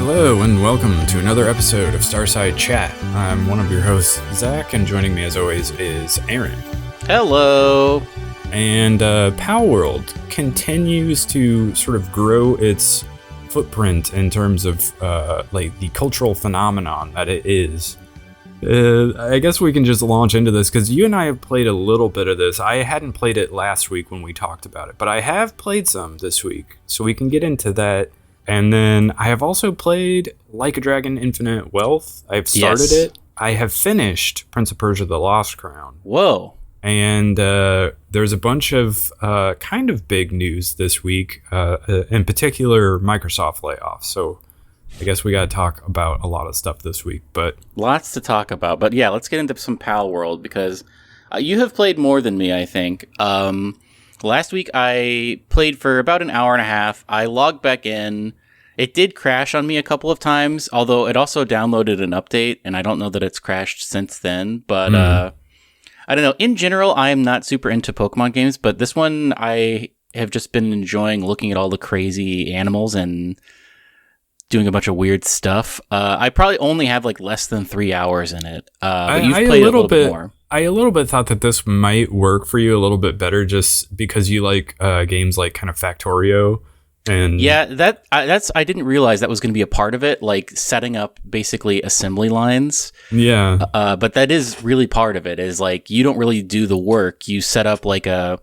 Hello and welcome to another episode of Starside Chat. I'm one of your hosts, Zach, and joining me as always is Aaron. Hello! And Palworld continues to sort of grow its footprint in terms of the cultural phenomenon that it is. I guess we can just launch into this because you and I have played a little bit of this. I hadn't played it last week when we talked about it, but I have played some this week, so we can get into that. And then I have also played Like a Dragon Infinite Wealth. I've started it. I have finished Prince of Persia The Lost Crown. Whoa. And there's a bunch of kind of big news this week, in particular Microsoft layoffs. So I guess we got to talk about a lot of stuff this week. But lots to talk about. But yeah, let's get into some Palworld because you have played more than me, I think. Last week, I played for about an hour and a half. I logged back in. It did crash on me a couple of times, although it also downloaded an update, and I don't know that it's crashed since then. But I don't know. In general, I am not super into Pokemon games, but this one I have just been enjoying looking at all the crazy animals and doing a bunch of weird stuff. I probably only have like less than 3 hours in it. But you've played a little bit more. I a little bit thought that this might work for you a little bit better just because you like games like kind of Factorio. And yeah, that's I didn't realize that was going to be a part of it, like setting up basically assembly lines. Yeah. But that is really part of it, is like you don't really do the work. You set up like a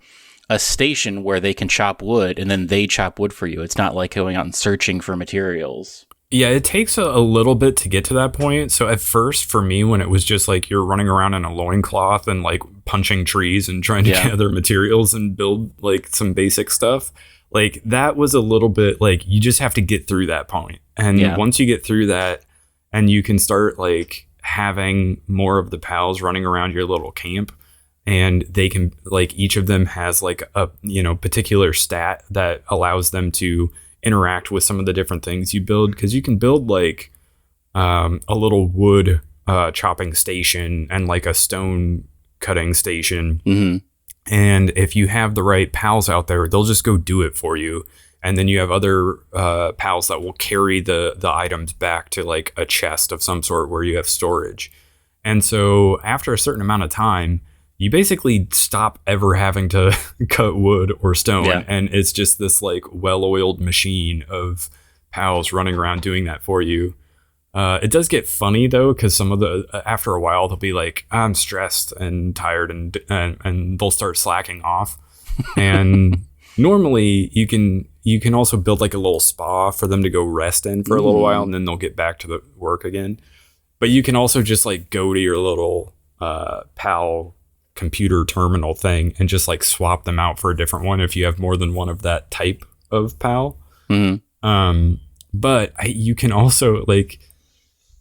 station where they can chop wood and then they chop wood for you. It's not like going out and searching for materials. Yeah, it takes a little bit to get to that point. So at first, for me, when it was just like you're running around in a loincloth and like punching trees and trying to gather materials and build like some basic stuff, like that was a little bit like you just have to get through that point. And once you get through that and you can start like having more of the pals running around your little camp, and they can like each of them has like a particular stat that allows them to interact with some of the different things you build, because you can build like a little wood chopping station and like a stone cutting station. And if you have the right pals out there, they'll just go do it for you. And then you have other pals that will carry the items back to like a chest of some sort where you have storage. And so after a certain amount of time, you basically stop ever having to cut wood or stone. And it's just this like well-oiled machine of pals running around doing that for you. It does get funny though, because some of the after a while they'll be like, I'm stressed and tired, and they'll start slacking off. And normally you can also build like a little spa for them to go rest in for a little while, and then they'll get back to the work again. But you can also just like go to your little pal computer terminal thing and just like swap them out for a different one if you have more than one of that type of pal. But you can also like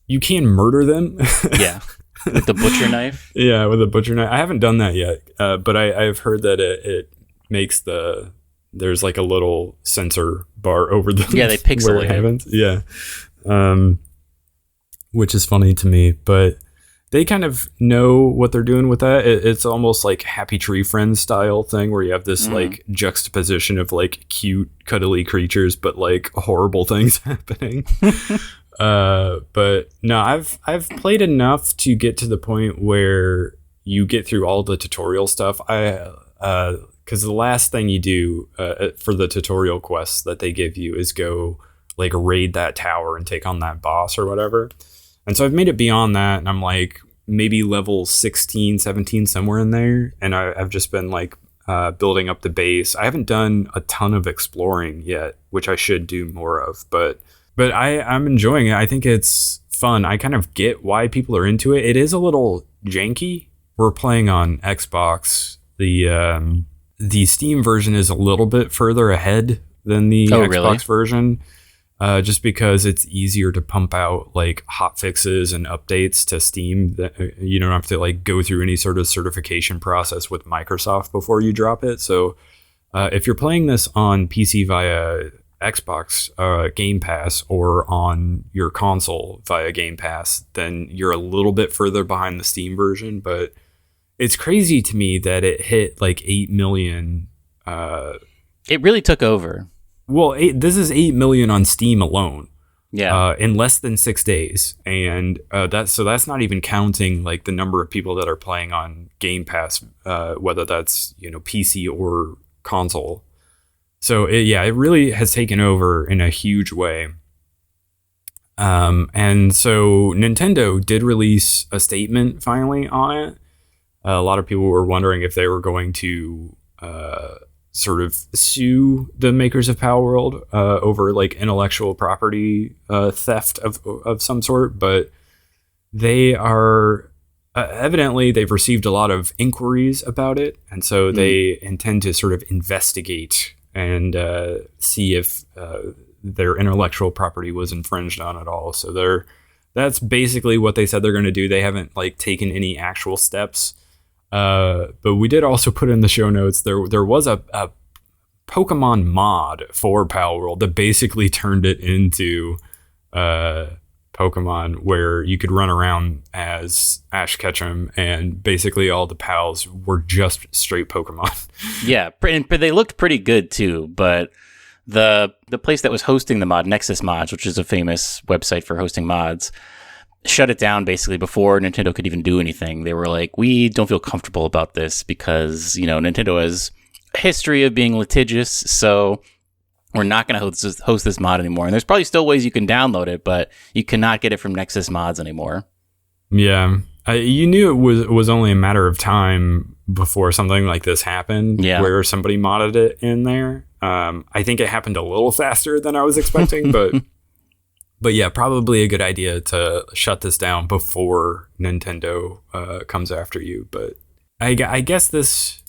you can murder them. With the butcher knife. With a butcher knife. I haven't done that yet, but I've heard that it makes there's like a little sensor bar over them. They pixelate it. Which is funny to me, but they kind of know what they're doing with that. It's almost like Happy Tree Friends style thing where you have this like juxtaposition of like cute, cuddly creatures, but like horrible things happening. But no, I've played enough to get to the point where you get through all the tutorial stuff. Because the last thing you do for the tutorial quests that they give you is go like raid that tower and take on that boss or whatever. And so I've made it beyond that, and I'm like maybe level 16, 17, somewhere in there. And I've just been like building up the base. I haven't done a ton of exploring yet, which I should do more of. But I'm enjoying it. I think it's fun. I kind of get why people are into it. It is a little janky. We're playing on Xbox. The Steam version is a little bit further ahead than the Xbox version. Just because it's easier to pump out like hot fixes and updates to Steam. That you don't have to like go through any sort of certification process with Microsoft before you drop it. So if you're playing this on PC via Xbox Game Pass or on your console via Game Pass, then you're a little bit further behind the Steam version. But it's crazy to me that it hit like 8 million. It really took over. Well, this is 8 million on Steam alone. in less than 6 days. And that's not even counting like the number of people that are playing on Game Pass, whether that's, PC or console. So it really has taken over in a huge way. And so Nintendo did release a statement finally on it. A lot of people were wondering if they were going to sort of sue the makers of Palworld over like intellectual property theft of some sort, but they are evidently they've received a lot of inquiries about it, and so they intend to sort of investigate and see if their intellectual property was infringed on at all. So that's basically what they said they're going to do. They haven't like taken any actual steps. But we did also put in the show notes there was a Pokemon mod for Palworld that basically turned it into Pokemon where you could run around as Ash Ketchum and basically all the pals were just straight Pokemon. Yeah, but they looked pretty good too, but the place that was hosting the mod, Nexus Mods, which is a famous website for hosting mods, shut it down basically before Nintendo could even do anything. They were like, we don't feel comfortable about this because, Nintendo has a history of being litigious, so we're not going to host this mod anymore. And there's probably still ways you can download it, but you cannot get it from Nexus Mods anymore. Yeah. You knew it was only a matter of time before something like this happened, where somebody modded it in there. I think it happened a little faster than I was expecting, but yeah, probably a good idea to shut this down before Nintendo comes after you. But I guess this,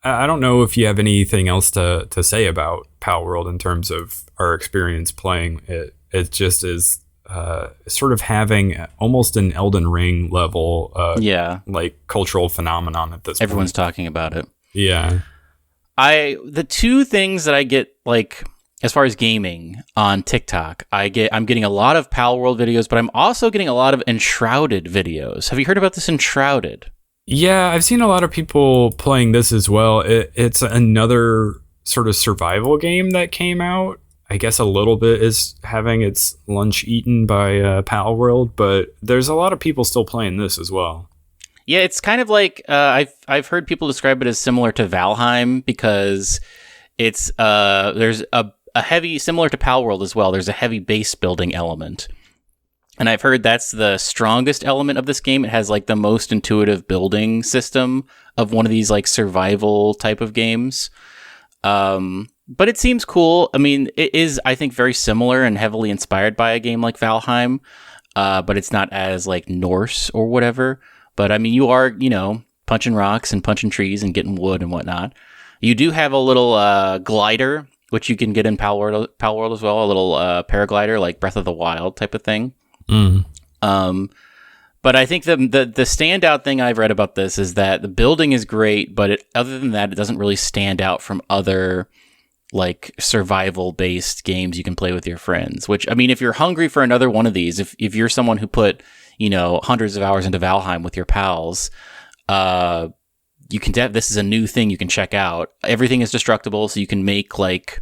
I don't know if you have anything else to say about Palworld in terms of our experience playing it. It just is sort of having almost an Elden Ring level like cultural phenomenon at this point. Everyone's talking about it. Yeah. The two things that I get, like, as far as gaming on TikTok, I'm getting a lot of Palworld videos, but I'm also getting a lot of Enshrouded videos. Have you heard about this Enshrouded? Yeah, I've seen a lot of people playing this as well. It's another sort of survival game that came out. I guess a little bit is having its lunch eaten by Palworld, but there's a lot of people still playing this as well. Yeah, it's kind of like I've heard people describe it as similar to Valheim because it's there's a heavy, similar to Palworld as well. There's a heavy base building element, and I've heard that's the strongest element of this game. It has like the most intuitive building system of one of these like survival type of games. But it seems cool. I mean, it is, I think, very similar and heavily inspired by a game like Valheim, but it's not as like Norse or whatever. But I mean, you are, punching rocks and punching trees and getting wood and whatnot. You do have a little glider, which you can get in Palworld as well, a little paraglider, like Breath of the Wild type of thing. But I think the standout thing I've read about this is that the building is great, but other than that, it doesn't really stand out from other like survival-based games you can play with your friends. Which, I mean, if you're hungry for another one of these, if you're someone who put hundreds of hours into Valheim with your pals, you can. This is a new thing you can check out. Everything is destructible, so you can make like.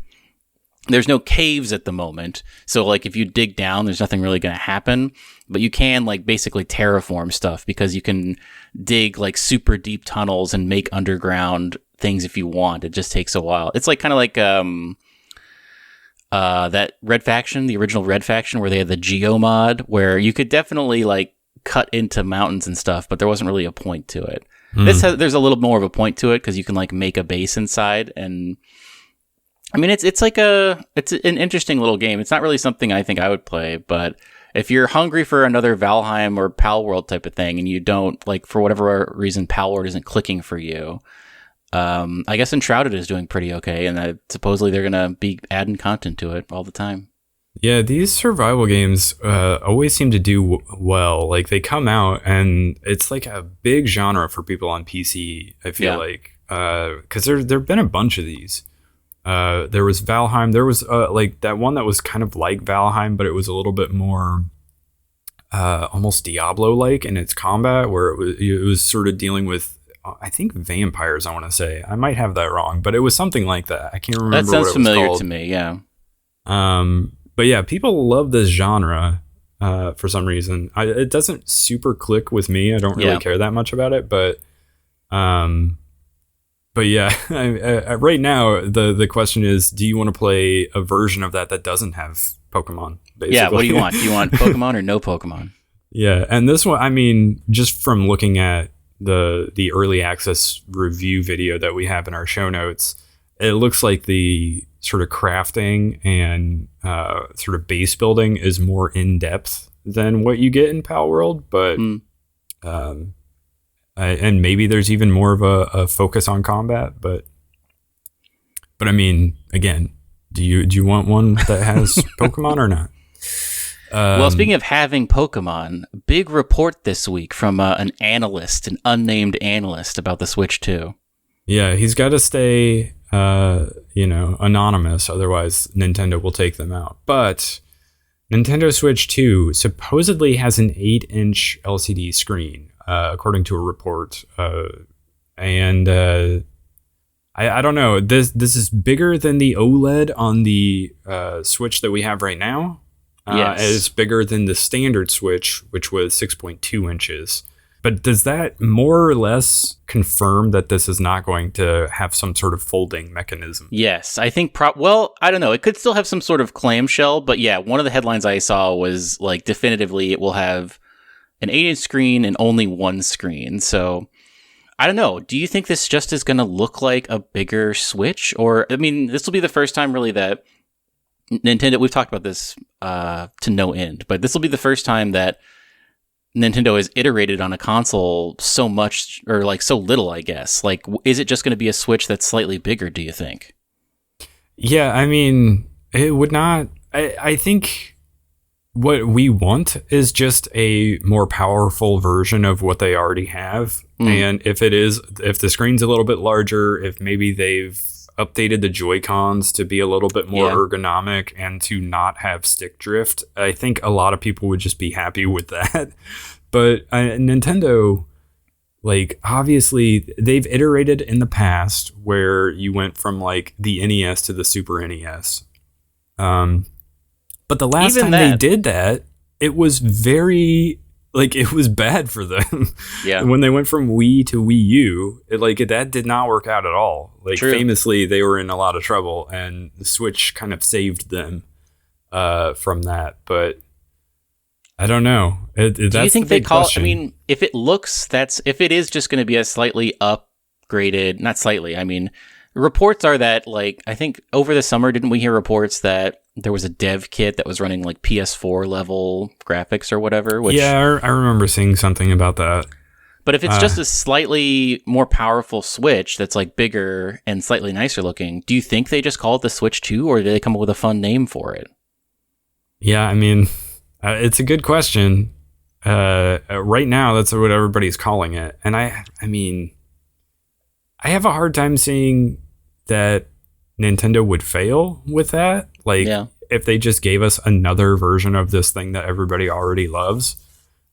There's no caves at the moment, so like if you dig down, there's nothing really going to happen. But you can like basically terraform stuff because you can dig like super deep tunnels and make underground things if you want. It just takes a while. It's like kind of like that Red Faction, the original Red Faction, where they had the Geo mod, where you could definitely like cut into mountains and stuff, but there wasn't really a point to it. There's a little more of a point to it because you can like make a base inside, and I mean it's an interesting little game. It's not really something I think I would play, but if you're hungry for another Valheim or Palworld type of thing, and you don't like, for whatever reason, Palworld isn't clicking for you, I guess Enshrouded is doing pretty okay, and supposedly they're gonna be adding content to it all the time. Yeah, these survival games always seem to do well. Like, they come out, and it's like a big genre for people on PC, I feel like. Because there have been a bunch of these. There was Valheim. There was like that one that was kind of like Valheim, but it was a little bit more almost Diablo-like in its combat, where it was sort of dealing with, I think, vampires, I want to say. I might have that wrong, but it was something like that. I can't remember what it was called. That sounds familiar to me, yeah. But yeah, people love this genre for some reason. It doesn't super click with me. I don't really care that much about it, but yeah, right now the question is, do you want to play a version of that doesn't have Pokemon? Basically? Yeah, what do you want? Do you want Pokemon or no Pokemon? Yeah, and this one, I mean, just from looking at the early access review video that we have in our show notes, it looks like the sort of crafting and sort of base building is more in depth than what you get in Palworld, but and maybe there's even more of a focus on combat, but I mean, again, do you want one that has Pokemon or not? Well, speaking of having Pokemon, big report this week from an unnamed analyst about the Switch 2. Yeah, he's got to stay, anonymous. Otherwise, Nintendo will take them out. But Nintendo Switch 2 supposedly has an 8-inch LCD screen, according to a report. I don't know. This is bigger than the OLED on the Switch that we have right now. Yes. It's bigger than the standard Switch, which was 6.2 inches. But does that more or less confirm that this is not going to have some sort of folding mechanism? Yes, I think, well, I don't know. It could still have some sort of clamshell, but yeah, one of the headlines I saw was like definitively it will have an 8-inch screen and only one screen. So I don't know. Do you think this just is going to look like a bigger Switch? Or, I mean, this will be the first time really that Nintendo, we've talked about this to no end, but this will be the first time that Nintendo has iterated on a console so much, or like so little, I guess. Like, is it just going to be a Switch that's slightly bigger, do you think? Yeah, I mean, it would not. I think what we want is just a more powerful version of what they already have. And if the screen's a little bit larger, if maybe they've updated the Joy-Cons to be a little bit more ergonomic and to not have stick drift, I think a lot of people would just be happy with that. But Nintendo, like, obviously they've iterated in the past where you went from like the NES to the Super NES. But the last time they did that, it was it was bad for them. Yeah. When they went from Wii to Wii U, that did not work out at all. True. Famously, they were in a lot of trouble, and the Switch kind of saved them from that. But I don't know. Do you think they call? I mean, if it is just going to be a slightly upgraded, not slightly. I mean, reports are that I think over the summer, didn't we hear reports that there was a dev kit that was running like PS4 level graphics or whatever? Yeah, I remember seeing something about that. But if it's just a slightly more powerful Switch that's like bigger and slightly nicer looking, do you think they just call it the Switch 2, or do they come up with a fun name for it? Yeah, I mean, it's a good question. Right now, that's what everybody's calling it. And I mean, I have a hard time seeing that Nintendo would fail with that. If they just gave us another version of this thing that everybody already loves,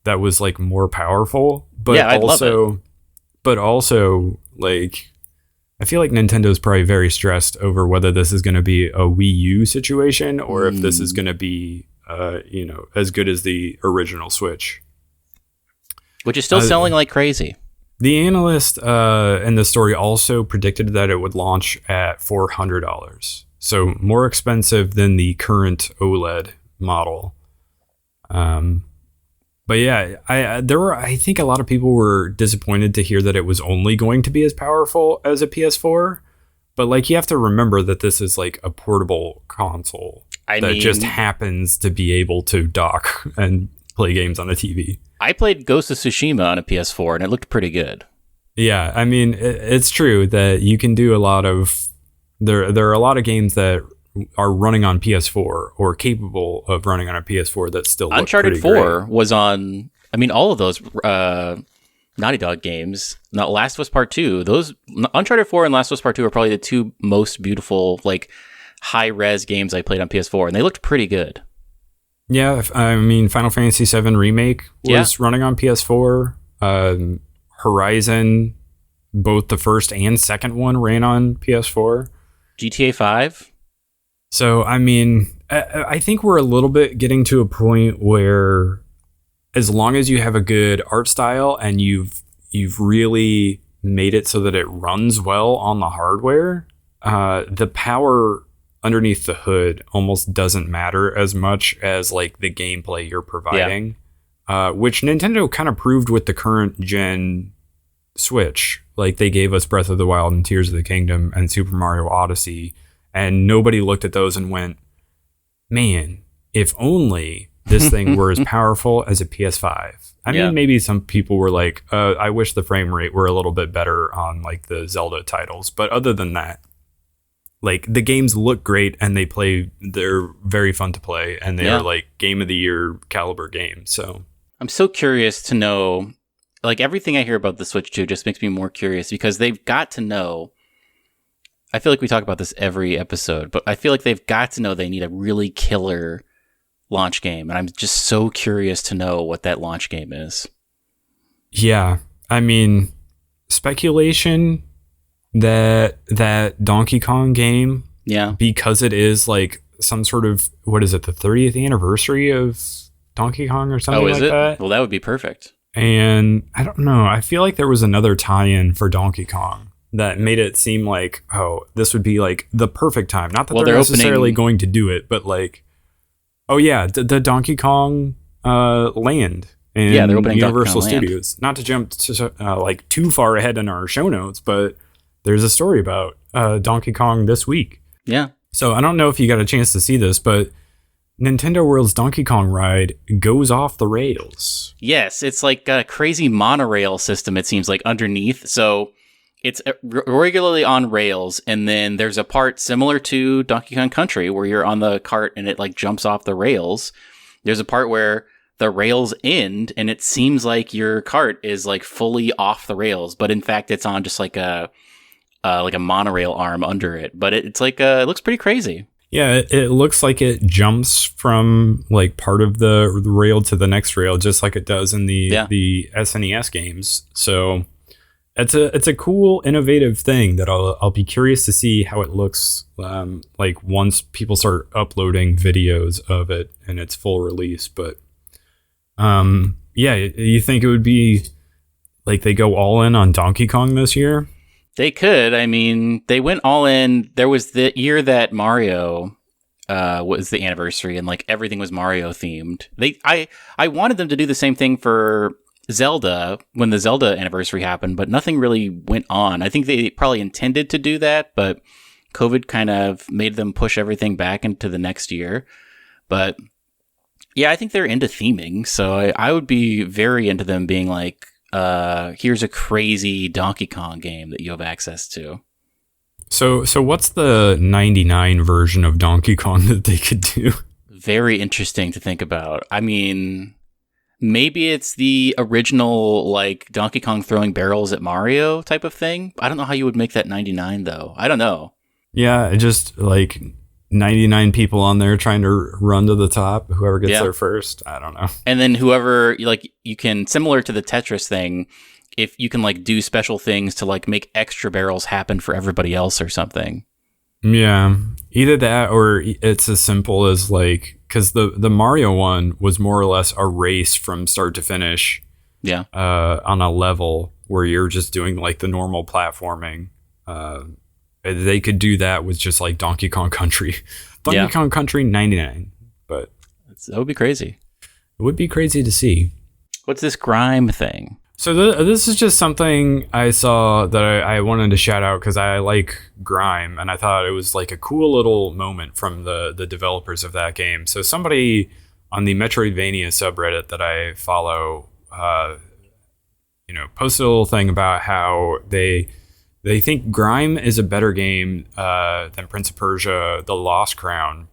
that was like more powerful. But I'd love it. But also, I feel like Nintendo's probably very stressed over whether this is going to be a Wii U situation or if this is going to be, as good as the original Switch, which is still selling like crazy. The analyst in the story also predicted that it would launch at $400, so more expensive than the current OLED model. But yeah, I think a lot of people were disappointed to hear that it was only going to be as powerful as a PS4. But you have to remember that this is like a portable console that just happens to be able to dock and play games on a TV. I played Ghost of Tsushima on a PS4 and it looked pretty good. Yeah, I mean, it's true that you can do a lot of... There are a lot of games that are running on PS4 or capable of running on a PS4 that still look Uncharted pretty 4 great. Was on... I mean, all of those Naughty Dog games, not Last of Us Part 2, those... Uncharted 4 and Last of Us Part 2 are probably the two most beautiful, high-res games I played on PS4, and they looked pretty good. Yeah, I mean, Final Fantasy VII Remake was running on PS4. Horizon, both the first and second one ran on PS4. GTA 5? So, I mean, I think we're a little bit getting to a point where, as long as you have a good art style and you've really made it so that it runs well on the hardware, the power underneath the hood almost doesn't matter as much as like the gameplay you're providing, which Nintendo kind of proved with the current gen Switch. Like, they gave us Breath of the Wild and Tears of the Kingdom and Super Mario Odyssey, and nobody looked at those and went, man, if only this thing were as powerful as a PS5. I mean, maybe some people were like, I wish the frame rate were a little bit better on like the Zelda titles. But other than that, like, the games look great and they're very fun to play, and they are like game of the year caliber games. So I'm so curious to know, like, everything I hear about the Switch 2 just makes me more curious, because they've got to know. I feel like we talk about this every episode, but I feel like they've got to know they need a really killer launch game. And I'm just so curious to know what that launch game is. Yeah. I mean, speculation that Donkey Kong game, because it is like some sort of, what is it, the 30th anniversary of Donkey Kong or something like that? Well, that would be perfect. And I don't know. I feel like there was another tie-in for Donkey Kong that made it seem like, oh, this would be like the perfect time. Not that they're necessarily going to do it, but like, oh yeah, the Donkey Kong land in they're opening Universal Studios. Not to jump to, like too far ahead in our show notes, but there's a story about Donkey Kong this week. Yeah. So I don't know if you got a chance to see this, but Nintendo World's Donkey Kong ride goes off the rails. Yes, it's like a crazy monorail system, it seems like, underneath. So it's regularly on rails, and then there's a part similar to Donkey Kong Country where you're on the cart and it like jumps off the rails. There's a part where the rails end and it seems like your cart is like fully off the rails, but in fact it's on just like a monorail arm under it. But it's like it looks pretty crazy. Yeah, it looks like it jumps from like part of the rail to the next rail, just like it does in the SNES games. So it's a cool, innovative thing that I'll be curious to see how it looks like once people start uploading videos of it in its full release. But you think it would be like they go all in on Donkey Kong this year? They could. I mean, they went all in. There was the year that Mario was the anniversary, and like everything was Mario themed. I wanted them to do the same thing for Zelda when the Zelda anniversary happened, but nothing really went on. I think they probably intended to do that, but COVID kind of made them push everything back into the next year. But yeah, I think they're into theming, so I would be very into them being like, here's a crazy Donkey Kong game that you have access to. So what's the 99 version of Donkey Kong that they could do? Very interesting to think about. I mean, maybe it's the original like Donkey Kong throwing barrels at Mario type of thing. I don't know how you would make that 99 though. I don't know. Yeah, just like 99 people on there trying to run to the top. Whoever gets there first. I don't know. And then whoever, like, you can, similar to the Tetris thing, if you can like do special things to like make extra barrels happen for everybody else or something. Yeah, either that or it's as simple as like, because the Mario one was more or less a race from start to finish. Yeah. On a level where you're just doing like the normal platforming. They could do that with just like Donkey Kong Country. Donkey Kong Country 99. But that would be crazy. It would be crazy to see. What's this grime thing? So this is just something I saw that I wanted to shout out because I like grime, and I thought it was like a cool little moment from the developers of that game. So somebody on the Metroidvania subreddit that I follow, posted a little thing about how they think grime is a better game than Prince of Persia: The Lost Crown,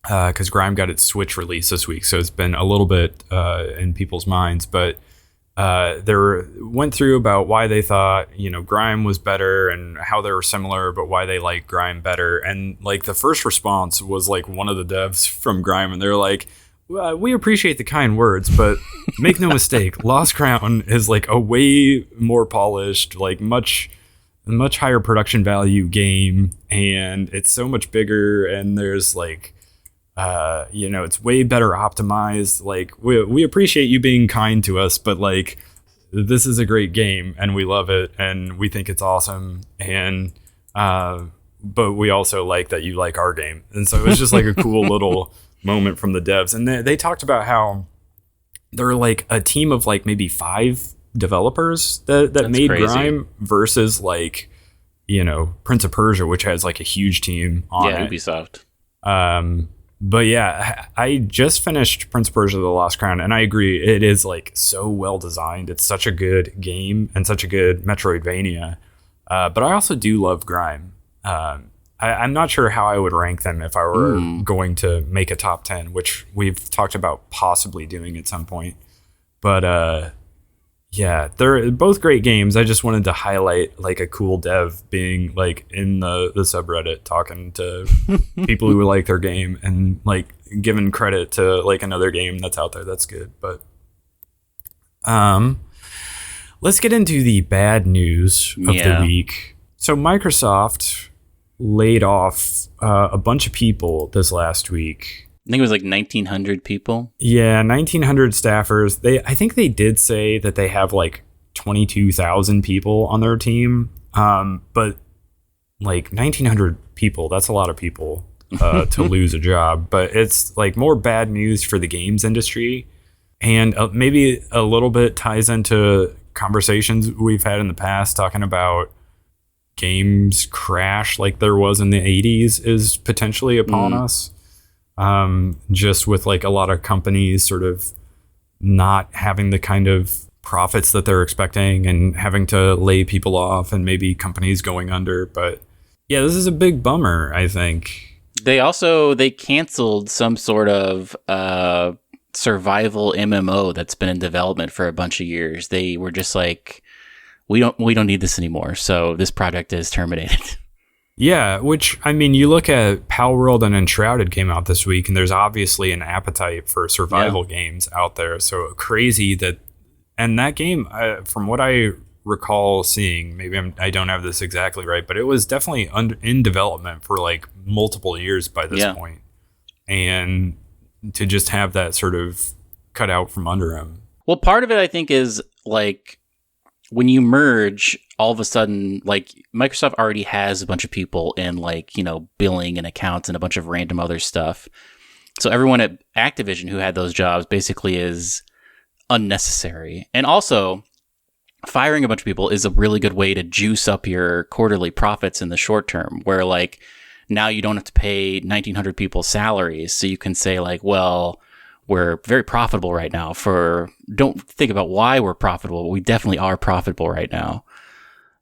because grime got its Switch release this week, so it's been a little bit in people's minds, but. Went through about why they thought, grime was better and how they were similar, but why they like grime better. And like the first response was like one of the devs from grime, and they're like, well, we appreciate the kind words, but make no mistake, Lost Crown is like a way more polished, like much higher production value game, and it's so much bigger, and there's like It's way better optimized. Like we appreciate you being kind to us, but like this is a great game and we love it and we think it's awesome. And but we also like that you like our game. And so it was just like a cool little moment from the devs. And they talked about how they're like a team of like maybe 5 developers that made crazy. Grime versus like, Prince of Persia, which has like a huge team on it. Ubisoft. But yeah, I just finished Prince of Persia: The Lost Crown, and I agree, it is like so well designed. It's such a good game and such a good Metroidvania. But I also do love Grime. I'm not sure how I would rank them if I were going to make a top 10, which we've talked about possibly doing at some point. But yeah, they're both great games. I just wanted to highlight like a cool dev being like in the subreddit talking to people who like their game and like giving credit to like another game that's out there that's good. But let's get into the bad news of the week. So Microsoft laid off a bunch of people this last week. I think it was like 1,900 people. Yeah, 1,900 staffers. I think they did say that they have like 22,000 people on their team. But like 1,900 people, that's a lot of people to lose a job. But it's like more bad news for the games industry. And maybe a little bit ties into conversations we've had in the past talking about games crash like there was in the 80s is potentially upon us. Just with like a lot of companies sort of not having the kind of profits that they're expecting and having to lay people off and maybe companies going under. But yeah, this is a big bummer, I think. They canceled some sort of survival MMO that's been in development for a bunch of years. They were just like, we don't need this anymore, so this project is terminated. Yeah, which, I mean, you look at Palworld and Enshrouded came out this week, and there's obviously an appetite for survival games out there. So crazy that, and that game, from what I recall seeing, maybe I don't have this exactly right, but it was definitely in development for like multiple years by this point. And to just have that sort of cut out from under him. Well, part of it, I think, is like, when you merge, all of a sudden, like Microsoft already has a bunch of people in like, billing and accounts and a bunch of random other stuff. So everyone at Activision who had those jobs basically is unnecessary. And also, firing a bunch of people is a really good way to juice up your quarterly profits in the short term, where like now you don't have to pay 1,900 people salaries. So you can say like, well, we're very profitable right now. Don't think about why we're profitable, but we definitely are profitable right now.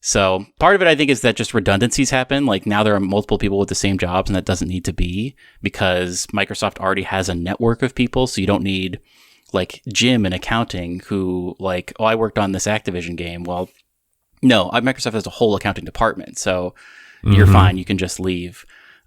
So part of it, I think, is that just redundancies happen. Like now there are multiple people with the same jobs, and that doesn't need to be, because Microsoft already has a network of people. So you don't need like Jim in accounting who like, oh, I worked on this Activision game. Well, no, Microsoft has a whole accounting department. So you're fine. You can just leave.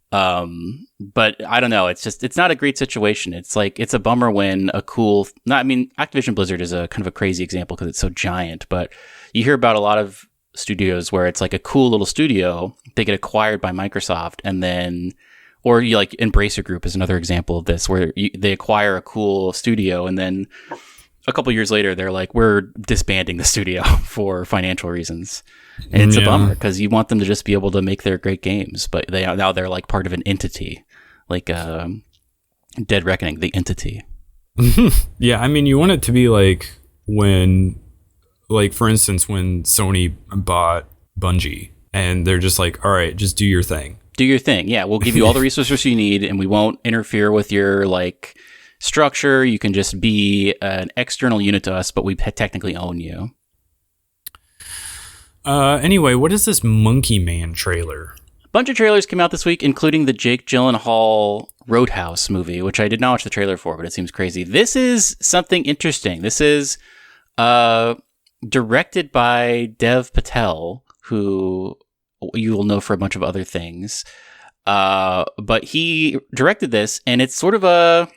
But I don't know. It's not a great situation. It's like, it's a bummer when Activision Blizzard is a kind of a crazy example because it's so giant, but you hear about a lot of studios where it's like a cool little studio, they get acquired by Microsoft, and then, or you like Embracer Group is another example of this, where they acquire a cool studio and then a couple years later they're like, we're disbanding the studio for financial reasons. And it's a bummer because you want them to just be able to make their great games, but now they're like part of an entity, like Dead Reckoning, the entity. Yeah, I mean, you want it to be like when, like for instance, when Sony bought Bungie, and they're just like, all right, just do your thing. Do your thing. Yeah, we'll give you all the resources you need, and we won't interfere with your like structure. You can just be an external unit to us, but we technically own you. Anyway, what is this Monkey Man trailer? A bunch of trailers came out this week, including the Jake Gyllenhaal Roadhouse movie, which I did not watch the trailer for, but it seems crazy. This is something interesting. This is directed by Dev Patel, who you will know for a bunch of other things. But he directed this, and it's sort of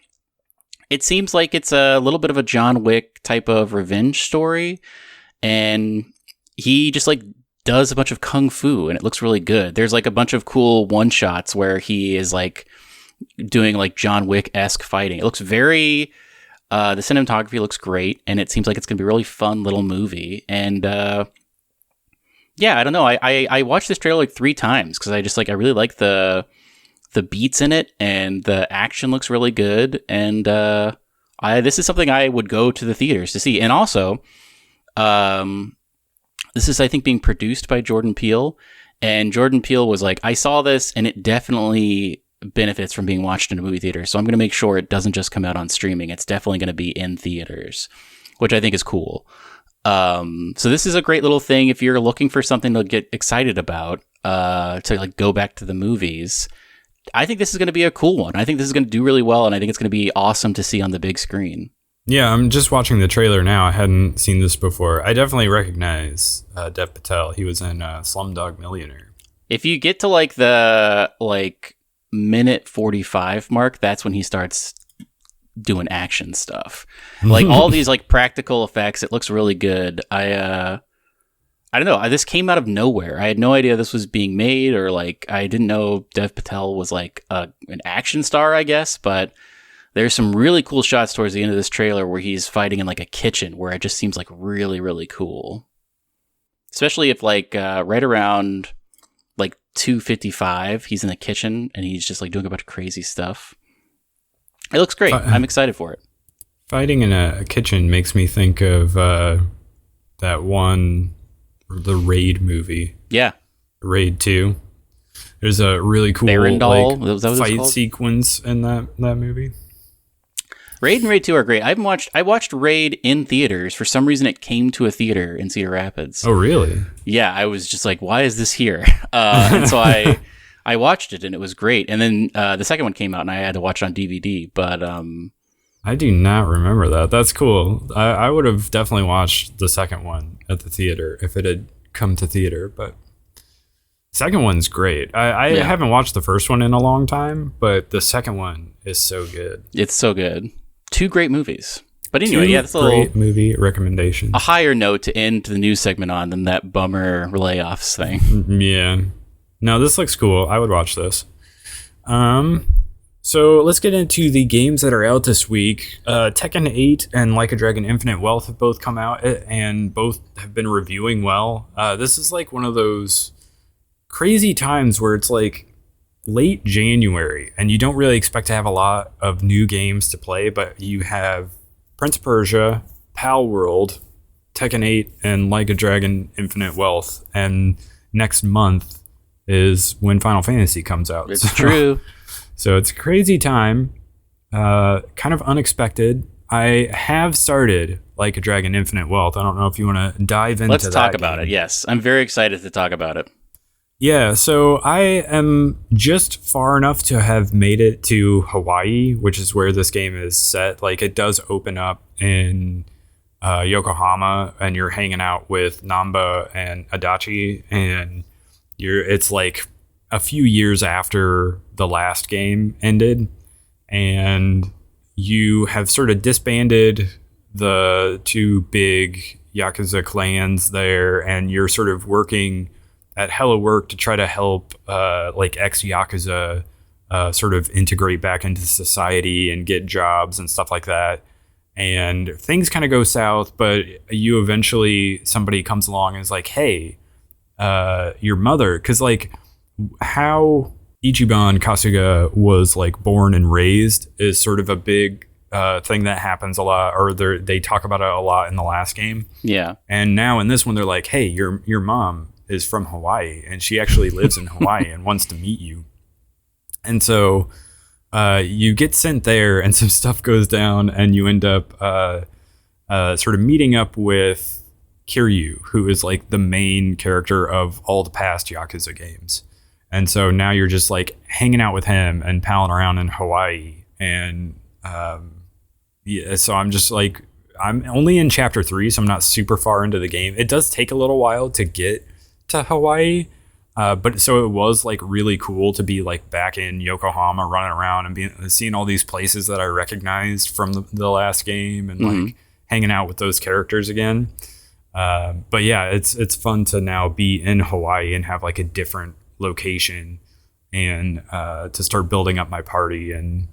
it seems like it's a little bit of a John Wick type of revenge story. And he just like does a bunch of kung fu, and it looks really good. There's like a bunch of cool one shots where he is like doing like John Wick-esque fighting. It looks very, the cinematography looks great, and it seems like it's going to be a really fun little movie. And yeah, I don't know. I watched this trailer like 3 times because I really like the beats in it, and the action looks really good. And this is something I would go to the theaters to see. And also, this is, I think, being produced by Jordan Peele. And Jordan Peele was like, I saw this, and it definitely benefits from being watched in a movie theater. So I'm going to make sure it doesn't just come out on streaming. It's definitely going to be in theaters, which I think is cool. So this is a great little thing if you're looking for something to get excited about, to like go back to the movies. I think this is going to be a cool one. I think this is going to do really well, and I think it's going to be awesome to see on the big screen. Yeah, I'm just watching the trailer now. I hadn't seen this before. I definitely recognize Dev Patel. He was in Slumdog Millionaire. If you get to like the minute 45 mark, that's when he starts doing action stuff. Like all these like practical effects, it looks really good. I don't know. This came out of nowhere. I had no idea this was being made, or like I didn't know Dev Patel was like an action star, I guess, but there's some really cool shots towards the end of this trailer where he's fighting in like a kitchen, where it just seems like really, really cool. Especially if like right around like 2:55, he's in the kitchen and he's just like doing a bunch of crazy stuff. It looks great. I'm excited for it. Fighting in a kitchen makes me think of that one, the Raid movie. Yeah. Raid 2. There's a really cool fight sequence in that movie. Raid and Raid 2 are great. I watched Raid in theaters. For some reason, it came to a theater in Cedar Rapids. Oh, really? Yeah, I was just like, why is this here? And so I watched it, and it was great. And then the second one came out, and I had to watch it on DVD. But I do not remember that. That's cool. I would have definitely watched the second one at the theater if it had come to theater. But second one's great. I haven't watched the first one in a long time, but the second one is so good. It's so good. 2 great movies. But anyway, that's a great movie recommendations. A higher note to end the news segment on than that bummer layoffs thing. Yeah. No, this looks cool. I would watch this. So let's get into the games that are out this week. Tekken 8 and Like a Dragon Infinite Wealth have both come out, and both have been reviewing well. This is like one of those crazy times where it's like late January and you don't really expect to have a lot of new games to play, but you have Prince of Persia, Palworld, Tekken 8, and Like a Dragon Infinite Wealth. And next month is when Final Fantasy comes out. It's true. So it's a crazy time, kind of unexpected. I have started Like a Dragon Infinite Wealth. I don't know if you want to dive into that. Let's talk about it. Yes, I'm very excited to talk about it. Yeah, so I am just far enough to have made it to Hawaii, which is where this game is set. Like, it does open up in Yokohama, and you're hanging out with Namba and Adachi, and it's like a few years after the last game ended, and you have sort of disbanded the 2 big Yakuza clans there, and you're sort of working at hella work to try to help like ex-Yakuza sort of integrate back into society and get jobs and stuff like that. And things kind of go south, but somebody comes along and is like, hey, your mother, because like how Ichiban Kasuga was like born and raised is sort of a big thing that happens a lot, or they talk about it a lot in the last game. Yeah. And now in this one, they're like, hey, your mom is from Hawaii, and she actually lives in Hawaii and wants to meet you. And so you get sent there, and some stuff goes down, and you end up sort of meeting up with Kiryu, who is like the main character of all the past Yakuza games. And so now you're just like hanging out with him and palling around in Hawaii. And so I'm just like, I'm only in chapter 3, so I'm not super far into the game. It does take a little while to get to Hawaii, but so it was like really cool to be like back in Yokohama, running around and seeing all these places that I recognized from the last game, and like hanging out with those characters again. But yeah, it's fun to now be in Hawaii and have like a different location and to start building up my party and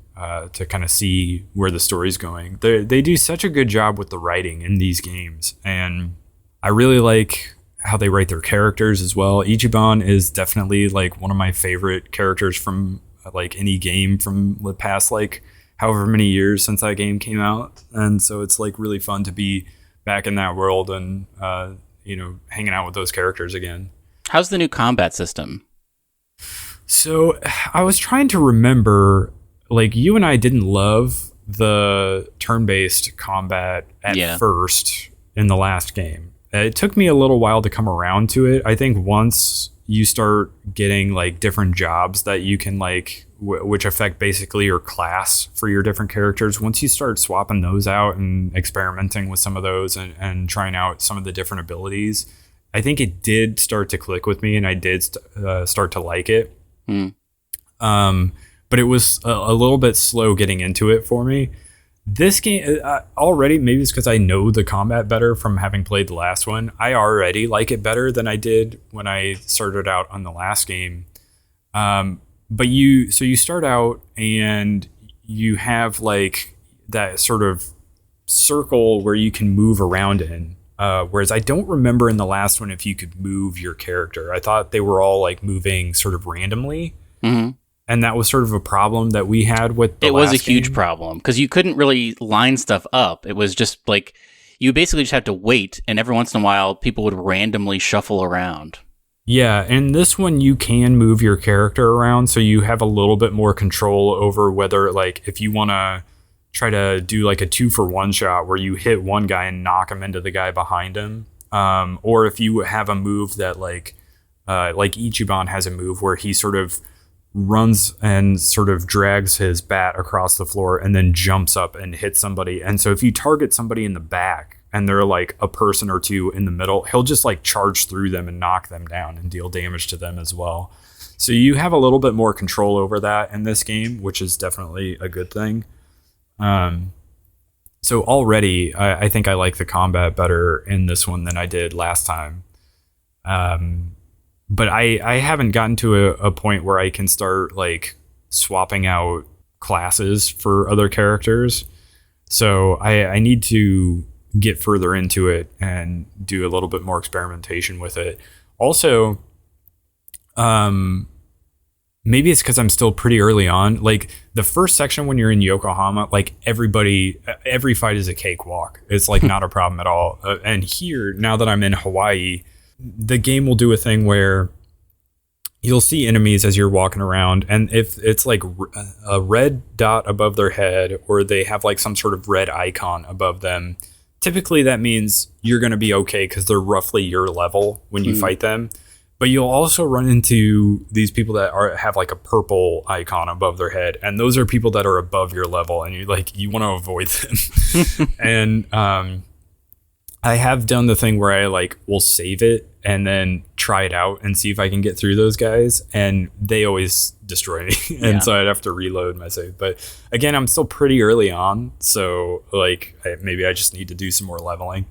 to kind of see where the story's going. They do such a good job with the writing in these games, and I really like how they write their characters as well. Ichiban is definitely like one of my favorite characters from like any game from the past like however many years since that game came out, and so it's like really fun to be back in that world and hanging out with those characters again. How's the new combat system? So I was trying to remember, like, you and I didn't love the turn-based combat at first in the last game. It took me a little while to come around to it. I think once you start getting like different jobs that you can like, which affect basically your class for your different characters, once you start swapping those out and experimenting with some of those and trying out some of the different abilities, I think it did start to click with me, and I did start to like it. But it was a little bit slow getting into it for me. This game already, maybe it's because I know the combat better from having played the last one. I already like it better than I did when I started out on the last game. But you start out and you have like that sort of circle where you can move around in. Whereas I don't remember in the last one if you could move your character. I thought they were all like moving sort of randomly. Mm-hmm. And that was sort of a problem that we had with the last game. It was a huge problem because you couldn't really line stuff up. It was just like you basically just had to wait, and every once in a while people would randomly shuffle around. Yeah, and this one you can move your character around, so you have a little bit more control over whether, like, if you want to try to do like a 2-for-1 shot where you hit one guy and knock him into the guy behind him, or if you have a move that like Ichiban has a move where he sort of runs and sort of drags his bat across the floor and then jumps up and hits somebody. And so if you target somebody in the back and they're like a person or two in the middle, he'll just like charge through them and knock them down and deal damage to them as well. So you have a little bit more control over that in this game, which is definitely a good thing. So already I think I like the combat better in this one than I did last time. But I haven't gotten to a point where I can start like swapping out classes for other characters. So I need to get further into it and do a little bit more experimentation with it. Also, maybe it's because I'm still pretty early on. Like the first section when you're in Yokohama, like every fight is a cakewalk. It's like not a problem at all. And here, now that I'm in Hawaii, the game will do a thing where you'll see enemies as you're walking around, and if it's like a red dot above their head or they have like some sort of red icon above them, typically that means you're going to be okay because they're roughly your level when you fight them. But you'll also run into these people that have like a purple icon above their head, and those are people that are above your level, and you want to avoid them. And I have done the thing where I like will save it and then try it out and see if I can get through those guys, and they always destroy me. And so I'd have to reload my save. But again, I'm still pretty early on, so like maybe I just need to do some more leveling.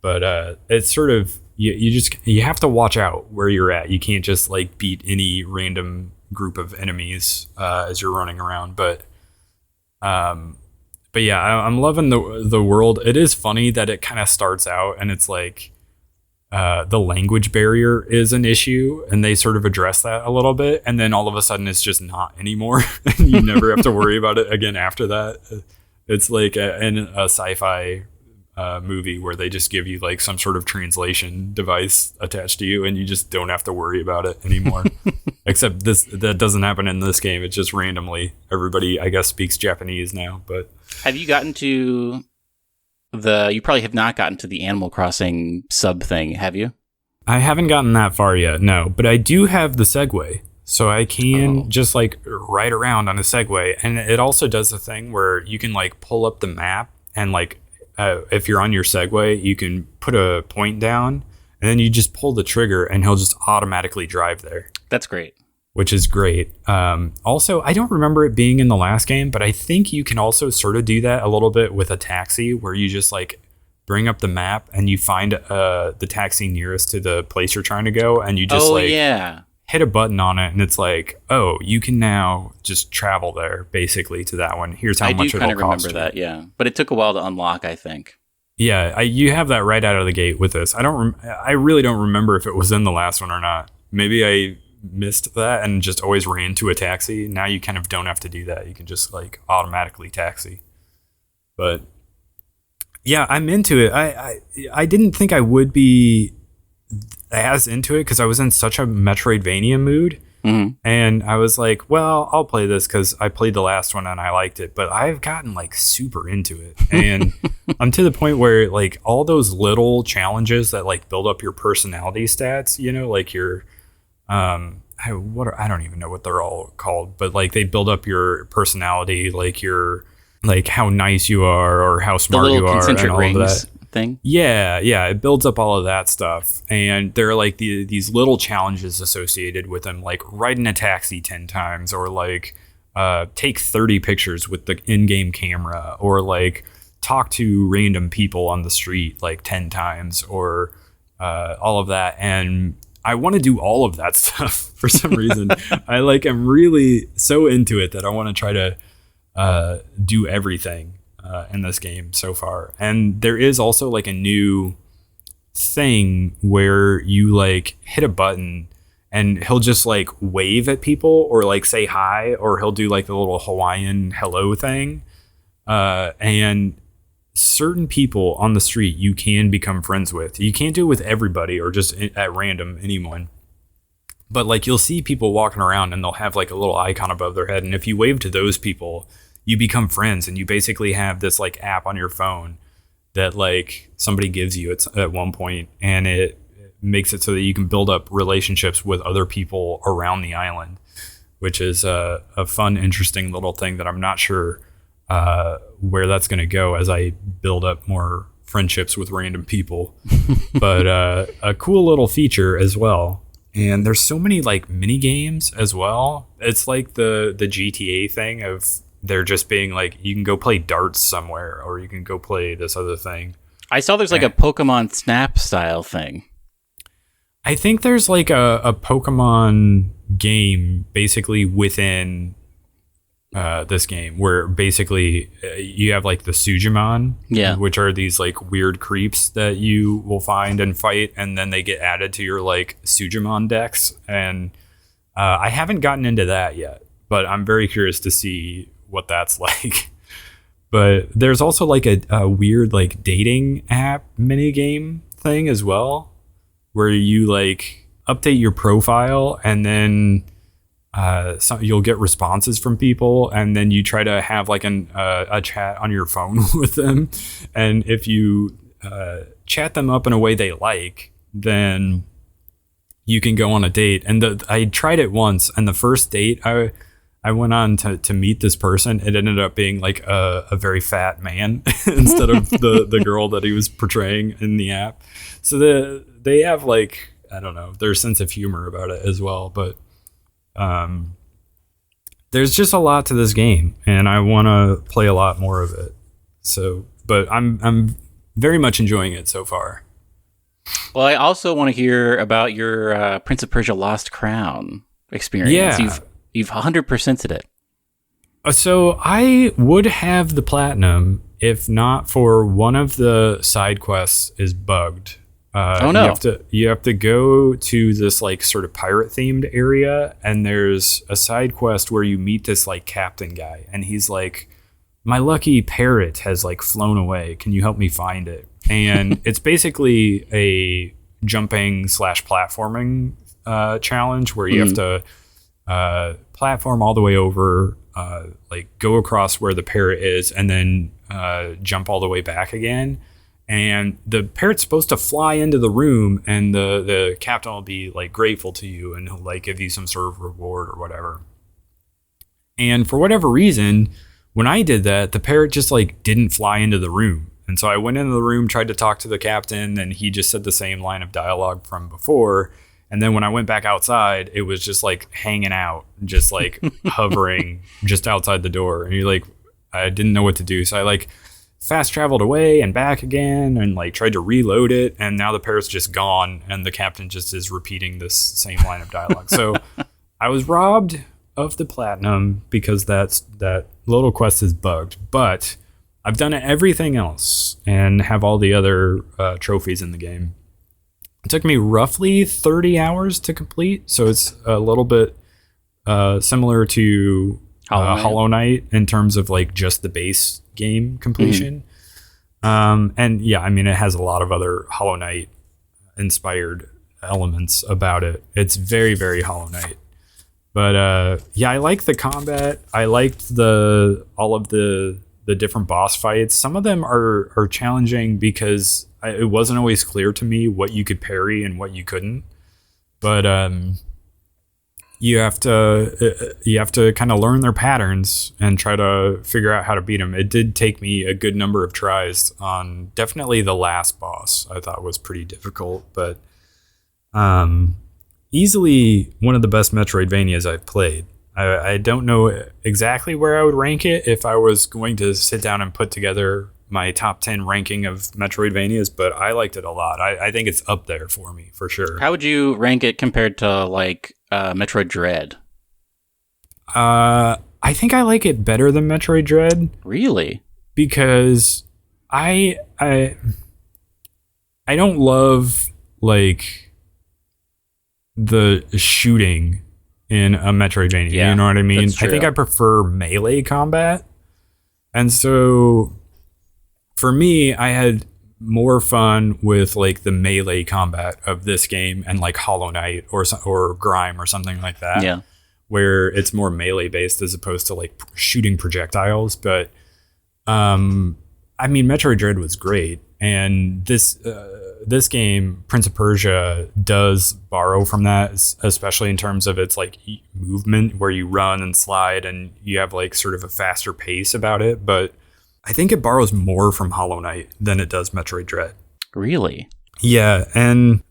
But it's sort of you have to watch out where you're at. You can't just like beat any random group of enemies as you're running around. But yeah, I'm loving the world. It is funny that it kind of starts out and it's like the language barrier is an issue, and they sort of address that a little bit, and then all of a sudden it's just not anymore. And you never have to worry about it again after that. It's like in a sci-fi movie where they just give you like some sort of translation device attached to you, and you just don't have to worry about it anymore. Except that doesn't happen in this game. It's just randomly everybody, I guess, speaks Japanese now. But have you gotten to you probably have not gotten to the Animal Crossing sub thing, have you? I haven't gotten that far yet, no. But I do have the Segway, so I can just like ride around on a Segway. And it also does the thing where you can like pull up the map, and like if you're on your Segway, you can put a point down, and then you just pull the trigger, and he'll just automatically drive there. That's great. Which is great. Also, I don't remember it being in the last game, but I think you can also sort of do that a little bit with a taxi, where you just like bring up the map and you find the taxi nearest to the place you're trying to go, and you just hit a button on it and it's like, oh, you can now just travel there basically to that one. Here's how much it'll cost. I do kind of remember that, yeah. But it took a while to unlock, I think. Yeah, you have that right out of the gate with this. I really don't remember if it was in the last one or not. Maybe I missed that and just always ran to a taxi. Now you kind of don't have to do that. You can just like automatically taxi. But yeah, I'm into it. I didn't think I would be as into it because I was in such a Metroidvania mood. Mm-hmm. And I was like, well, I'll play this because I played the last one and I liked it. But I've gotten like super into it. And I'm to the point where like all those little challenges that like build up your personality stats, you know, like your I don't even know what they're all called, but like they build up your personality, like your like how nice you are or how smart you are and all of that thing. Yeah, it builds up all of that stuff. And there are like these little challenges associated with them, like ride in a taxi 10 times or like take 30 pictures with the in-game camera or like talk to random people on the street like 10 times or all of that. And I want to do all of that stuff for some reason. I'm really so into it that I want to try to do everything in this game so far. And there is also like a new thing where you like hit a button and he'll just like wave at people or like say hi, or he'll do like the little Hawaiian hello thing. And certain people on the street you can become friends with. You can't do it with everybody or just at random anyone. But like you'll see people walking around and they'll have like a little icon above their head. And if you wave to those people, you become friends, and you basically have this like app on your phone that like somebody gives you at one point, and it makes it so that you can build up relationships with other people around the island, which is a fun, interesting little thing that I'm not sure where that's going to go as I build up more friendships with random people. But a cool little feature as well. And there's so many like mini games as well. It's like the GTA thing of there just being like, you can go play darts somewhere or you can go play this other thing. I saw there's like a Pokemon Snap style thing. I think there's like a Pokemon game basically within this game where basically you have like the Sujimon, which are these like weird creeps that you will find and fight, and then they get added to your like Sujimon decks. And I haven't gotten into that yet, but I'm very curious to see what that's like. But there's also like a weird like dating app mini game thing as well, where you like update your profile and then you'll get responses from people, and then you try to have like a chat on your phone with them. And if you chat them up in a way they like, then you can go on a date. And I tried it once, and the first date I went on to meet this person. It ended up being like a very fat man instead of the girl that he was portraying in the app. So they have like, I don't know, their sense of humor about it as well. But there's just a lot to this game, and I want to play a lot more of it. So, but I'm very much enjoying it so far. Well, I also want to hear about your Prince of Persia Lost Crown experience. Yeah. You've 100%'d it. So I would have the platinum if not for one of the side quests is bugged. Oh no! You have to go to this like sort of pirate themed area, and there's a side quest where you meet this like captain guy, and he's like, "My lucky parrot has like flown away. Can you help me find it?" And it's basically a jumping / platforming challenge where you have to platform all the way over, like go across where the parrot is, and then jump all the way back again. And the parrot's supposed to fly into the room, and the captain will be like grateful to you, and he'll like give you some sort of reward or whatever. And for whatever reason, when I did that, the parrot just like didn't fly into the room. And so I went into the room, tried to talk to the captain, and he just said the same line of dialogue from before. And then when I went back outside, it was just like hanging out, just like hovering just outside the door. And you're like, I didn't know what to do. So I like fast traveled away and back again and like tried to reload it, and now the parrot's just gone and the captain just is repeating this same line of dialogue. So I was robbed of the platinum because that little quest is bugged, but I've done everything else and have all the other trophies in the game. It took me roughly 30 hours to complete, so it's a little bit similar to Hollow Knight in terms of like just the base game completion. And yeah, I mean, it has a lot of other Hollow Knight inspired elements about it. It's very, very Hollow Knight. But yeah, I like the combat. I liked all of the different boss fights. Some of them are challenging because it wasn't always clear to me what you could parry and what you couldn't. But you have to kind of learn their patterns and try to figure out how to beat them. It did take me a good number of tries on definitely the last boss. I thought was pretty difficult, but easily one of the best Metroidvanias I've played. I don't know exactly where I would rank it if I was going to sit down and put together my top 10 ranking of Metroidvanias, but I liked it a lot. I think it's up there for me, for sure. How would you rank it compared to like Metroid Dread? I think I like it better than Metroid Dread. Really? Because I don't love like the shooting in a Metroidvania. Yeah, you know what I mean? I think I prefer melee combat. And so for me, I had more fun with like the melee combat of this game and like Hollow Knight or Grime or something like that. Yeah. Where it's more melee based as opposed to like shooting projectiles. But I mean, Metroid Dread was great, and this game, Prince of Persia, does borrow from that, especially in terms of its like movement, where you run and slide and you have like sort of a faster pace about it. But I think it borrows more from Hollow Knight than it does Metroid Dread. Really? Yeah, and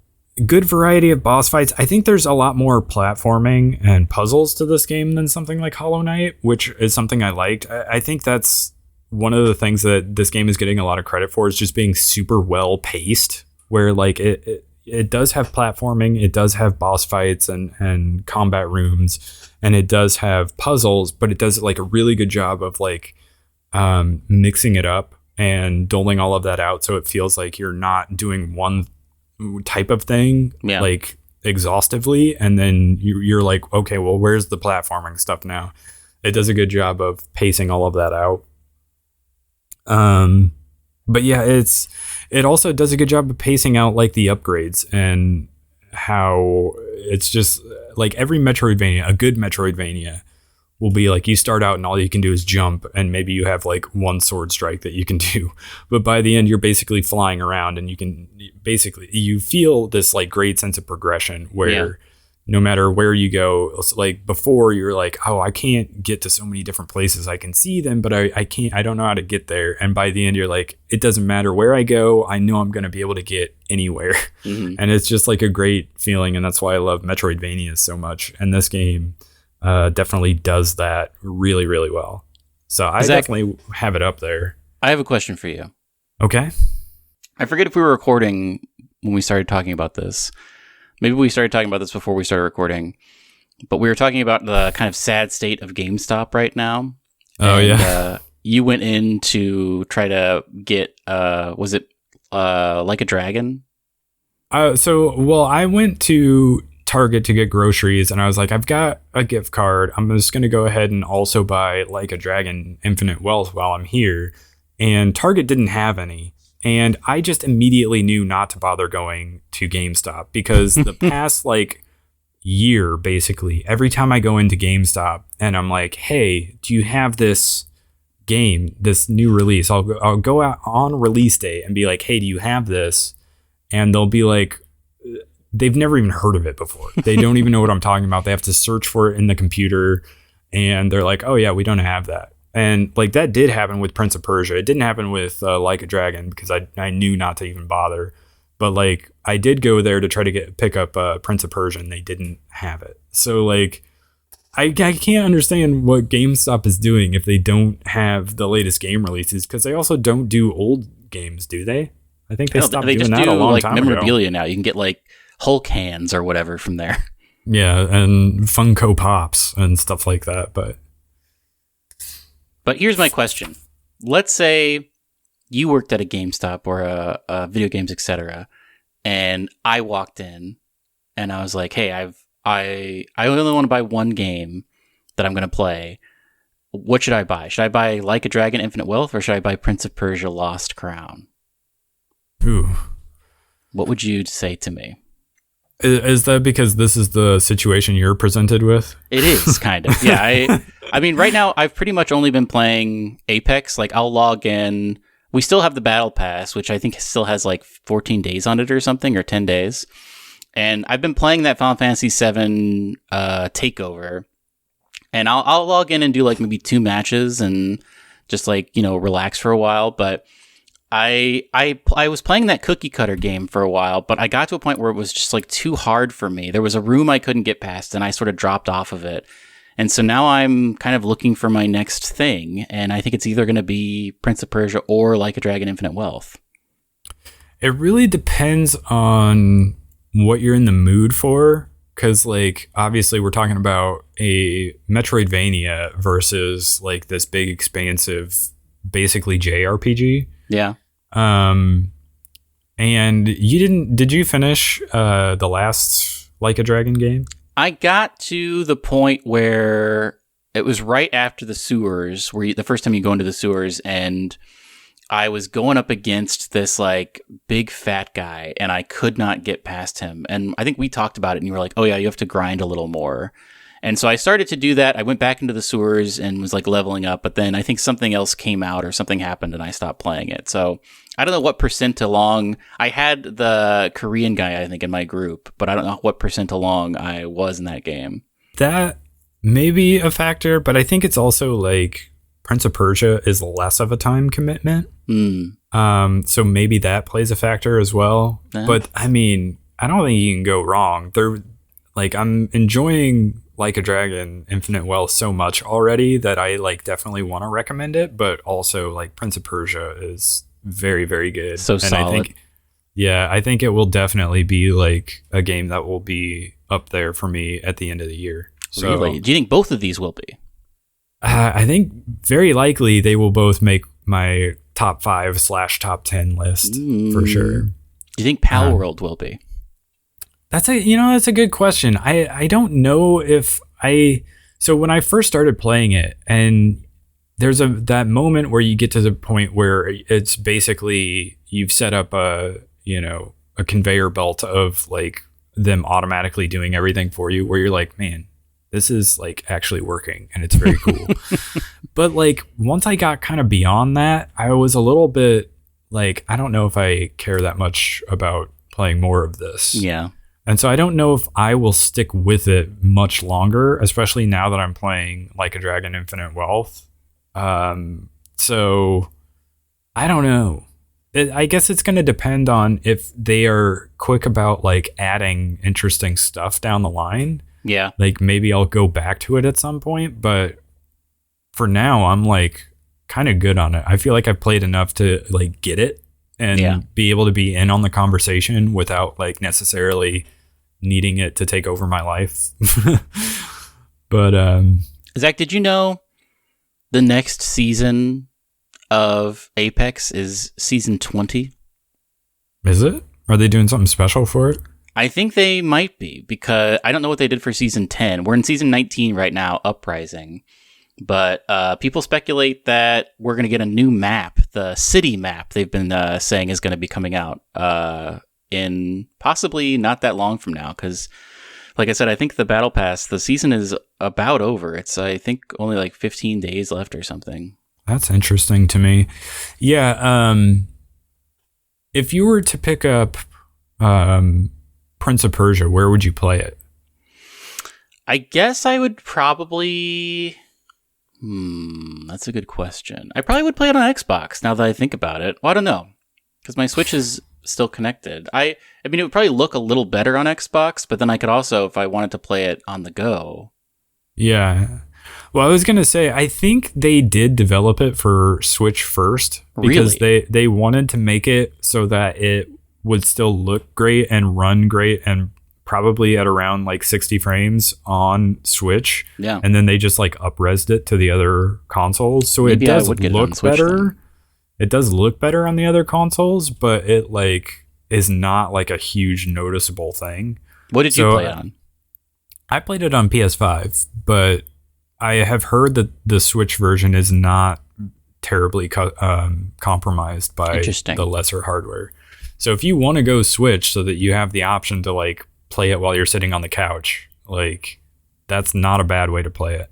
good variety of boss fights. I think there's a lot more platforming and puzzles to this game than something like Hollow Knight, which is something I liked. I think that's one of the things that this game is getting a lot of credit for, is just being super well paced, where like it does have platforming, it does have boss fights and combat rooms, and it does have puzzles, but it does like a really good job of like mixing it up and doling all of that out, so it feels like you're not doing one type of thing like exhaustively, and then you're like, okay, well, where's the platforming stuff now? It does a good job of pacing all of that out. But yeah, it also does a good job of pacing out like the upgrades, and how it's just like every Metroidvania, a good Metroidvania will be like, you start out and all you can do is jump, and maybe you have like one sword strike that you can do, but by the end you're basically flying around, and you feel this like great sense of progression where no matter where you go, like before you're like, oh, I can't get to so many different places. I can see them, but I don't know how to get there. And by the end you're like, it doesn't matter where I go, I know I'm going to be able to get anywhere. Mm-hmm. And it's just like a great feeling. And that's why I love Metroidvania so much. And this game definitely does that really, really well. So I definitely have it up there. I have a question for you. Okay. I forget if we were recording when we started talking about this. Maybe we started talking about this before we started recording, but we were talking about the kind of sad state of GameStop right now. Oh, yeah. You went in to try to get, was it Like a Dragon? I went to Target to get groceries, and I was like, I've got a gift card. I'm just going to go ahead and also buy Like a Dragon Infinite Wealth while I'm here. And Target didn't have any. And I just immediately knew not to bother going to GameStop, because the past like year, basically, every time I go into GameStop and I'm like, hey, do you have this game, this new release? I'll go out on release day and be like, hey, do you have this? And they'll be like, they've never even heard of it before. They don't even know what I'm talking about. They have to search for it in the computer, and they're like, oh yeah, we don't have that. And like that did happen with Prince of Persia. It didn't happen with Like a Dragon, because I knew not to even bother. But like I did go there to try to pick up Prince of Persia, and they didn't have it. So like I can't understand what GameStop is doing if they don't have the latest game releases, because they also don't do old games, do they? I think they stopped doing that a long time ago. Memorabilia now. You can get like Hulk hands or whatever from there. Yeah, and Funko Pops and stuff like that. But here's my question. Let's say you worked at a GameStop or a video games, etc., and I walked in and I was like, hey, I only want to buy one game that I'm going to play. What should I buy? Should I buy Like a Dragon Infinite Wealth, or should I buy Prince of Persia Lost Crown? Ooh. What would you say to me? Is that because this is the situation you're presented with? It is, kind of. Yeah, I mean, right now, I've pretty much only been playing Apex. Like, I'll log in. We still have the Battle Pass, which I think still has like 14 days on it or something, or 10 days. And I've been playing that Final Fantasy VII takeover. And I'll log in and do like maybe 2 matches and just like, relax for a while. But I was playing that cookie cutter game for a while, but I got to a point where it was just like too hard for me. There was a room I couldn't get past, and I sort of dropped off of it. And so now I'm kind of looking for my next thing, and I think it's either going to be Prince of Persia or Like a Dragon Infinite Wealth. It really depends on what you're in the mood for, because like obviously we're talking about a Metroidvania versus like this big expansive basically JRPG. Yeah. And did you finish the last Like a Dragon game? I got to the point where it was right after the sewers, where the first time you go into the sewers, and I was going up against this like big fat guy, and I could not get past him. And I think we talked about it, and you were like, oh yeah, you have to grind a little more. And so I started to do that. I went back into the sewers and was like leveling up, but then I think something else came out or something happened and I stopped playing it. So I don't know what percent along. I had the Korean guy, I think, in my group, but I don't know what percent along I was in that game. That may be a factor, but I think it's also like Prince of Persia is less of a time commitment. So maybe that plays a factor as well. But I mean, I don't think you can go wrong. I'm enjoying Like a Dragon Infinite Wealth so much already that I like definitely want to recommend it, but also like Prince of Persia is very, very good. So solid. I think it will definitely be like a game that will be up there for me at the end of the year. So, really? Do you think both of these will be? I think very likely they will both make my top 5/top 10 list for sure. Do you think Palworld will be? That's a good question. I don't know if so when I first started playing it, and there's that moment where you get to the point where it's basically you've set up a conveyor belt of like them automatically doing everything for you, where you're like, man, this is like actually working and it's very cool. But like once I got kind of beyond that, I was a little bit like, I don't know if I care that much about playing more of this. Yeah. And so I don't know if I will stick with it much longer, especially now that I'm playing Like a Dragon Infinite Wealth. So I don't know. I guess it's going to depend on if they are quick about like adding interesting stuff down the line. Yeah. Like maybe I'll go back to it at some point, but for now I'm like kind of good on it. I feel like I've played enough to like get it and be able to be in on the conversation without like necessarily needing it to take over my life. But Zach, did you know the next season of Apex is season 20? Is it? Are they doing something special for it? I think they might be, because I don't know what they did for season 10. We're in season 19 right now, Uprising. But people speculate that we're going to get a new map, the city map they've been saying is going to be coming out in possibly not that long from now. Because, like I said, I think the Battle Pass, the season is about over. It's, I think, only like 15 days left or something. That's interesting to me. Yeah. If you were to pick up Prince of Persia, where would you play it? I guess I would probably... that's a good question. I probably would play it on Xbox now that I think about it. Well, I don't know, because my Switch is still connected. I mean, it would probably look a little better on Xbox, but then I could also, if I wanted to play it on the go, Yeah. Well, I was going to say, I think they did develop it for Switch first because they wanted to make it so that it would still look great and run great and probably at around like 60 frames on Switch. Yeah. And then they just like up-resed it to the other consoles. So maybe it does look better. Then. It does look better on the other consoles, but it like is not like a huge noticeable thing. What did you play it on? I played it on PS5, but I have heard that the Switch version is not terribly compromised by the lesser hardware. So if you want to go Switch so that you have the option to like play it while you're sitting on the couch, like that's not a bad way to play it.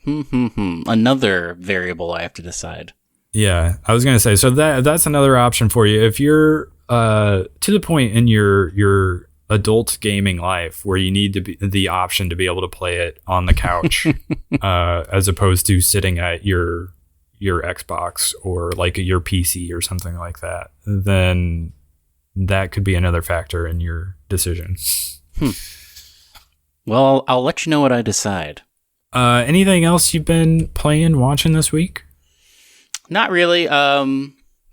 Another variable I have to decide. Yeah, I was going to say, so that's another option for you. If you're to the point in your adult gaming life where you need to be the option to be able to play it on the couch as opposed to sitting at your Xbox or like your PC or something like that, then that could be another factor in your decision. Well, I'll let you know what I decide. Anything else you've been playing, watching this week? Not really.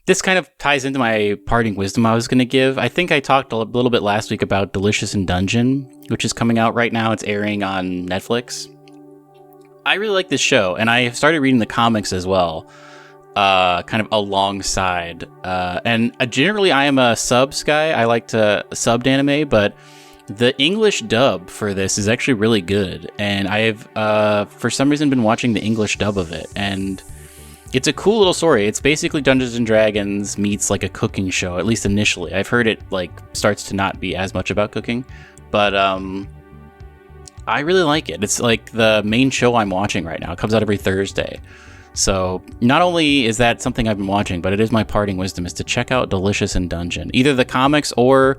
This kind of ties into my parting wisdom I was going to give. I think I talked a little bit last week about Delicious in Dungeon, which is coming out right now. It's airing on Netflix. I really like this show, and I started reading the comics as well, kind of alongside. And generally, I am a subs guy. I like to sub anime, but the English dub for this is actually really good. And I have, for some reason, been watching the English dub of it, and it's a cool little story. It's basically Dungeons and Dragons meets like a cooking show, at least initially. I've heard it like starts to not be as much about cooking, but I really like it. It's like the main show I'm watching right now. It comes out every Thursday. So not only is that something I've been watching, but it is my parting wisdom is to check out Delicious in Dungeon, either the comics or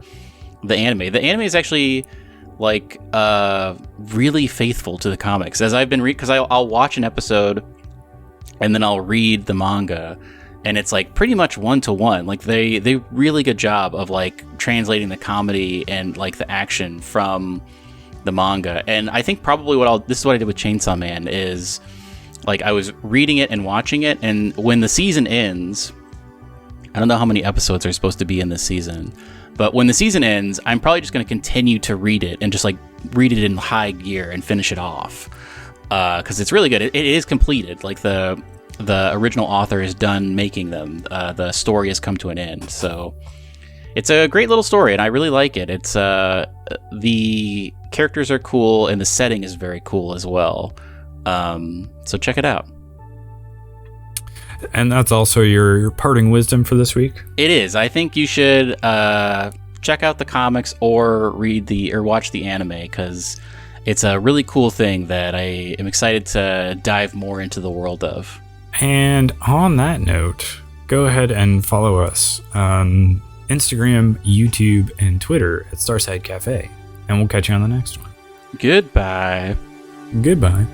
the anime. The anime is actually like really faithful to the comics, as I've been because I'll watch an episode and then I'll read the manga, and it's like pretty much 1-to-1. Like they really good job of like translating the comedy and like the action from the manga. And I think probably this is what I did with Chainsaw Man is like I was reading it and watching it, and when the season ends, I don't know how many episodes are supposed to be in this season, but when the season ends, I'm probably just going to continue to read it and just like read it in high gear and finish it off. Because it's really good. It is completed. Like the original author is done making them. The story has come to an end. So it's a great little story, and I really like it. It's the characters are cool, and the setting is very cool as well. So check it out. And that's also your parting wisdom for this week? It is. I think you should check out the comics or watch the anime, because it's a really cool thing that I am excited to dive more into the world of. And on that note, go ahead and follow us on Instagram, YouTube, and Twitter at Starside Cafe. And we'll catch you on the next one. Goodbye. Goodbye.